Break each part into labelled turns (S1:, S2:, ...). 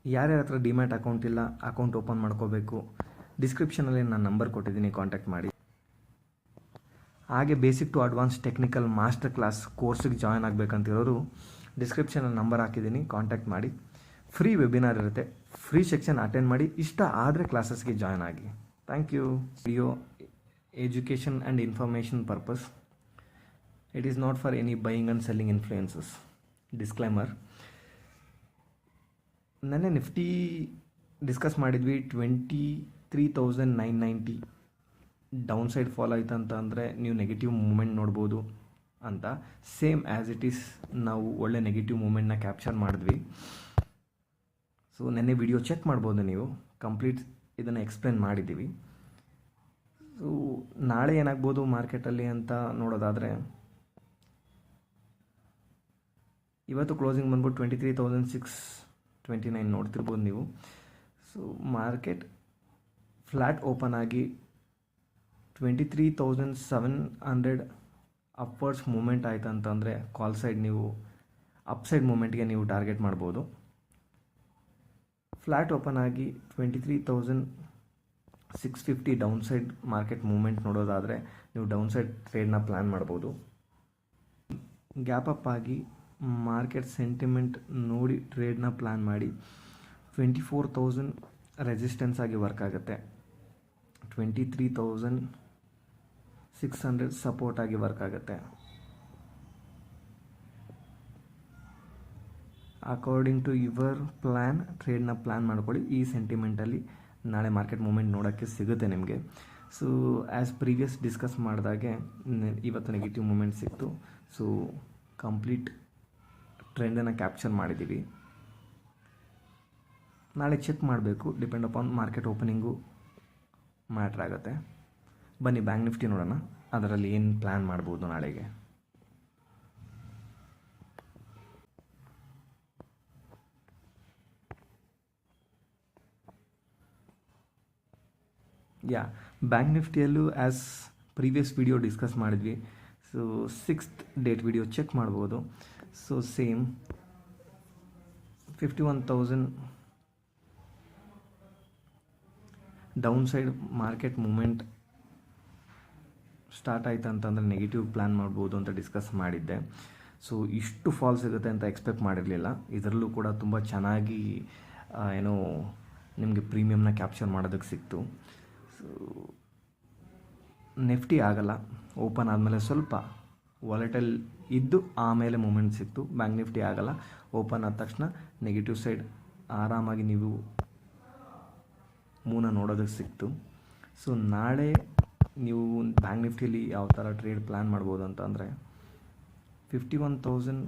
S1: ಯಾರ್ಯಾರ ಹತ್ರ demat account ಇಲ್ಲ, ಅಕೌಂಟ್ ಓಪನ್ ಮಾಡ್ಕೋಬೇಕು, ಡಿಸ್ಕ್ರಿಪ್ಷನಲ್ಲಿ ನಾನು ನಂಬರ್ ಕೊಟ್ಟಿದ್ದೀನಿ, ಕಾಂಟ್ಯಾಕ್ಟ್ ಮಾಡಿ. ಹಾಗೆ basic to advance technical master class ಕೋರ್ಸಿಗೆ ಜಾಯ್ನ್ ಆಗಬೇಕಂತಿರೋರು ಡಿಸ್ಕ್ರಿಪ್ಷನಲ್ಲಿ ನಂಬರ್ ಹಾಕಿದ್ದೀನಿ, ಕಾಂಟ್ಯಾಕ್ಟ್ ಮಾಡಿ. ಫ್ರೀ ವೆಬಿನಾರ್ ಇರುತ್ತೆ, ಫ್ರೀ ಸೆಕ್ಷನ್ ಅಟೆಂಡ್ ಮಾಡಿ, ಇಷ್ಟ ಆದರೆ ಕ್ಲಾಸಸ್ಗೆ ಜಾಯ್ನ್ ಆಗಿ. Thank you. Video education and information purpose. It is not for any buying and selling influences. Disclaimer. ನೆನ್ನೆ ನಿಫ್ಟಿ ಡಿಸ್ಕಸ್ ಮಾಡಿದ್ವಿ. 23,990 ಡೌನ್ ಸೈಡ್ ಫಾಲ್ ಆಯ್ತು ಅಂತ ಅಂದರೆ ನೀವು ನೆಗೆಟಿವ್ ಮೂಮೆಂಟ್ ನೋಡ್ಬೋದು ಅಂತ. ಸೇಮ್ ಆ್ಯಸ್ ಇಟ್ ಈಸ್ ನಾವು ಒಳ್ಳೆ ನೆಗೆಟಿವ್ ಮೂಮೆಂಟ್ನ ಕ್ಯಾಪ್ಚರ್ ಮಾಡಿದ್ವಿ. ಸೊ ನೆನ್ನೆ ವಿಡಿಯೋ ಚೆಕ್ ಮಾಡ್ಬೋದು ನೀವು, ಕಂಪ್ಲೀಟ್ ಇದನ್ನು ಎಕ್ಸ್ಪ್ಲೇನ್ ಮಾಡಿದ್ದೀವಿ. ಸೊ ನಾಳೆ ಏನಾಗ್ಬೋದು ಮಾರ್ಕೆಟಲ್ಲಿ ಅಂತ ನೋಡೋದಾದರೆ, ಇವತ್ತು ಕ್ಲೋಸಿಂಗ್ ಬಂದ್ಬಿಟ್ಟು 23,629 ನೋಡ್ತಿರ್ಬೋದು ನೀವು. ಸೊ ಮಾರ್ಕೆಟ್ ಫ್ಲ್ಯಾಟ್ ಓಪನ್ ಆಗಿ 23,700 ಅಪ್ವರ್ಡ್ಸ್ ಮೂಮೆಂಟ್ ಆಯ್ತು ಅಂತಂದರೆ ಕಾಲ್ ಸೈಡ್ ನೀವು ಅಪ್ ಸೈಡ್ ಮೂಮೆಂಟ್ಗೆ ನೀವು ಟಾರ್ಗೆಟ್ ಮಾಡ್ಬೋದು. ಫ್ಲ್ಯಾಟ್ ಓಪನ್ ಆಗಿ 23,650 ಡೌನ್ ಸೈಡ್ ಮಾರ್ಕೆಟ್ ಮೂಮೆಂಟ್ ನೋಡೋದಾದರೆ ನೀವು ಡೌನ್ ಸೈಡ್ ಟ್ರೇಡ್ನ ಪ್ಲ್ಯಾನ್ ಮಾಡ್ಬೋದು. ಗ್ಯಾಪ್ ಅಪ್ ಆಗಿ ಮಾರ್ಕೆಟ್ ಸೆಂಟಿಮೆಂಟ್ ನೋಡಿ ಟ್ರೇಡ್ನ ಪ್ಲ್ಯಾನ್ ಮಾಡಿ 24,000 ರೆಸಿಸ್ಟೆನ್ಸ್ ಆಗಿ ವರ್ಕ್ ಆಗುತ್ತೆ, 23,600 ಸಪೋರ್ಟ್ ಆಗಿ ವರ್ಕ್ ಆಗುತ್ತೆ. ಅಕಾರ್ಡಿಂಗ್ ಟು ಯುವರ್ ಪ್ಲ್ಯಾನ್ ಟ್ರೇಡ್ನ ಪ್ಲ್ಯಾನ್ ಮಾಡ್ಕೊಳ್ಳಿ. ಈ ಸೆಂಟಿಮೆಂಟಲ್ಲಿ ನಾಳೆ ಮಾರ್ಕೆಟ್ ಮೂಮೆಂಟ್ ನೋಡೋಕ್ಕೆ ಸಿಗುತ್ತೆ ನಿಮಗೆ. ಸೊ ಆ್ಯಸ್ ಪ್ರೀವಿಯಸ್ ಡಿಸ್ಕಸ್ ಮಾಡಿದಾಗೆ ಇವತ್ತು ನೆಗೆಟಿವ್ ಮೂಮೆಂಟ್ ಸಿಕ್ತು. ಸೊ ಕಂಪ್ಲೀಟ್ ಟ್ರೆಂಡನ್ನು ಕ್ಯಾಪ್ಚರ್ ಮಾಡಿದ್ದೀವಿ. ನಾಳೆ ಚೆಕ್ ಮಾಡಬೇಕು, depend upon market opening matter ಆಗುತ್ತೆ. ಬನ್ನಿ ಬ್ಯಾಂಕ್ ನಿಫ್ಟಿ ನೋಡೋಣ, ಅದರಲ್ಲಿ ಏನು ಪ್ಲ್ಯಾನ್ ಮಾಡ್ಬೋದು ನಾಳೆಗೆ. ಬ್ಯಾಂಕ್ ನಿಫ್ಟಿಯಲ್ಲೂ ಆ್ಯಸ್ ಪ್ರೀವಿಯಸ್ ವಿಡಿಯೋ ಡಿಸ್ಕಸ್ ಮಾಡಿದ್ವಿ. So 6th date video check ಮಾಡ್ಬೋದು. So same 51,000 downside market movement start ಆಯ್ತು ಅಂತಂದರೆ ನೆಗೆಟಿವ್ ಪ್ಲ್ಯಾನ್ ಮಾಡ್ಬೋದು ಅಂತ ಡಿಸ್ಕಸ್ ಮಾಡಿದ್ದೆ. ಸೊ ಇಷ್ಟು ಫಾಲ್ ಸಿಗುತ್ತೆ ಅಂತ ಎಕ್ಸ್ಪೆಕ್ಟ್ ಮಾಡಿರಲಿಲ್ಲ. ಇದರಲ್ಲೂ ಕೂಡ ತುಂಬ ಚೆನ್ನಾಗಿ ಏನೋ ನಿಮಗೆ ಪ್ರೀಮಿಯಮ್ನ ಕ್ಯಾಪ್ಚರ್ ಮಾಡೋದಕ್ಕೆ ಸಿಕ್ತು. ಸೊ ನಿಫ್ಟಿ ಆಗಲ್ಲ, ಓಪನ್ ಆದಮೇಲೆ ಸ್ವಲ್ಪ ವಾಲೆಟೈಲ್ ಇದ್ದು ಆಮೇಲೆ ಮೂಮೆಂಟ್ ಸಿಕ್ತು. ಬ್ಯಾಂಕ್ ನಿಫ್ಟಿ ಆಗಲ್ಲ, ಓಪನ್ ಆದ ತಕ್ಷಣ ನೆಗೆಟಿವ್ ಸೈಡ್ ಆರಾಮಾಗಿ ನೀವು ಮೂನ ನೋಡೋದಕ್ಕೆ ಸಿಕ್ತು. ಸೊ ನಾಳೆ ನೀವು ಬ್ಯಾಂಕ್ ನಿಫ್ಟಿಯಲ್ಲಿ ಯಾವ ಥರ ಟ್ರೇಡ್ ಪ್ಲ್ಯಾನ್ ಮಾಡ್ಬೋದು ಅಂತ ಅಂದರೆ 51,000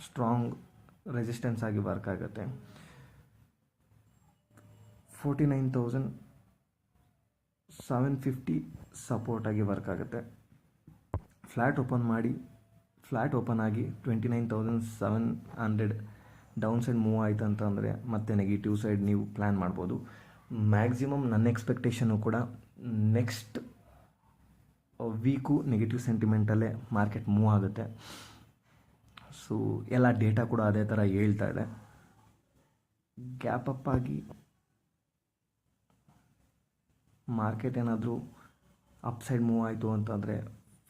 S1: ಸ್ಟ್ರಾಂಗ್ ರೆಸಿಸ್ಟೆನ್ಸ್ ಆಗಿ ವರ್ಕ್ ಆಗುತ್ತೆ, 49,750 ಸಪೋರ್ಟ್ ಆಗಿ ವರ್ಕ್ ಆಗುತ್ತೆ. ಫ್ಲ್ಯಾಟ್ ಓಪನ್ ಆಗಿ 29,700 ಡೌನ್ ಸೈಡ್ ಮೂವ್ ಆಯಿತು ಅಂತಂದರೆ ಮತ್ತೆ ನೆಗೆಟಿವ್ ಸೈಡ್ ನೀವು ಪ್ಲ್ಯಾನ್ ಮಾಡ್ಬೋದು. ಮ್ಯಾಕ್ಸಿಮಮ್ ನನ್ನ ಎಕ್ಸ್ಪೆಕ್ಟೇಷನು ಕೂಡ ನೆಕ್ಸ್ಟ್ ವೀಕು ನೆಗೆಟಿವ್ ಸೆಂಟಿಮೆಂಟಲ್ಲೇ ಮಾರ್ಕೆಟ್ ಮೂವ್ ಆಗುತ್ತೆ. ಸೊ ಎಲ್ಲ ಡೇಟಾ ಕೂಡ ಅದೇ ಥರ ಹೇಳ್ತಾ ಇದೆ. ಗ್ಯಾಪ್ ಅಪ್ ಆಗಿ ಮಾರ್ಕೆಟ್ ಏನಾದರೂ ಅಪ್ ಸೈಡ್ ಮೂವ್ ಆಯಿತು ಅಂತಂದರೆ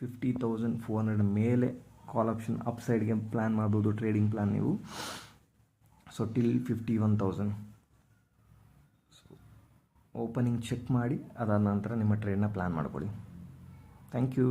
S1: 50,400 ಮೇಲೆ ಕಾಲ್ ಆಪ್ಷನ್ ಅಪ್ ಸೈಡ್ಗೆ ಪ್ಲ್ಯಾನ್ ಮಾಡ್ಬೋದು ಟ್ರೇಡಿಂಗ್ ಪ್ಲ್ಯಾನ್ ನೀವು. ಸೊ ಟಿಲ್ 51,000 ಓಪನಿಂಗ್ ಚೆಕ್ ಮಾಡಿ, ಅದಾದ ನಂತರ ನಿಮ್ಮ ಟ್ರೇಡ್ನ ಪ್ಲ್ಯಾನ್ ಮಾಡ್ಕೊಳ್ಳಿ. Thank you.